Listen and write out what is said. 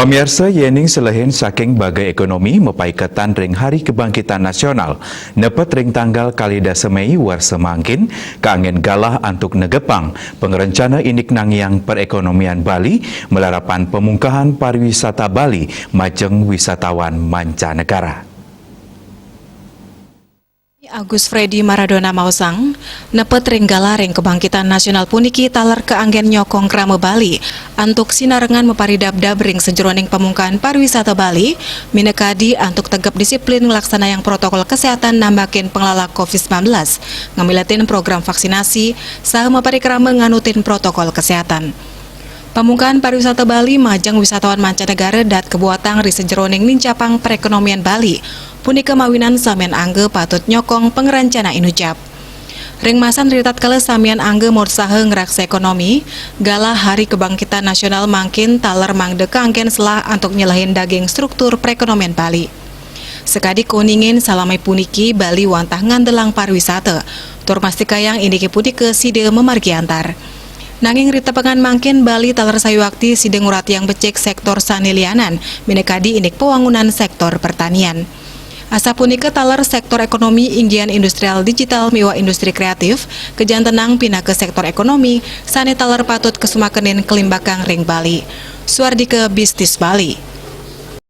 Pamirsa yening selain saking bagai ekonomi mepaikatan ring Hari Kebangkitan Nasional nepet ring tanggal kalida Semei war semangkin keangin galah antuk negepang pengerencana inik nangyang perekonomian Bali melarapan pemungkahan pariwisata Bali majeng wisatawan mancanegara. Agus Freddy Maradona Mausang, nepet ring galaring kebangkitan nasional puniki taler keanggen nyokong krame Bali, antuk sinarengan meparidab-dab ring sejeroning pemungkahan pariwisata Bali, minekadi antuk tegap disiplin ngelaksana yang protokol kesehatan nambakin pengelola COVID-19, ngamilatin program vaksinasi, saha meparikrame nganutin protokol kesehatan. Pemungkahan pariwisata Bali majang wisatawan mancanegara dat kebuatang ri sejeroning nincapang perekonomian Bali. Punika mawinan samian angge patut nyokong pengerencana inucap. Ring masan ritat kala samian angge morsahe ngeraksa ekonomi, galah Hari Kebangkitan Nasional mangkin taler mangde kangken selah antuk nyelahin daging struktur perekonomian Bali. Sekadi kuningin salamai puniki Bali wantah ngandelang pariwisata, tur mastikayang indiki punike side memargi antar. Nanging rita pengan mangkin Bali taler sayuakti side ngurat yang becek sektor sanilianan, minekadi inik pewangunan sektor pertanian. Asa punika taler sektor ekonomi inggian industrial digital miwa industri kreatif, kejan tenang pindah ke sektor ekonomi, sane taler patut kesumakenin kelimbakang ring Bali. Suardike Bisnis Bali.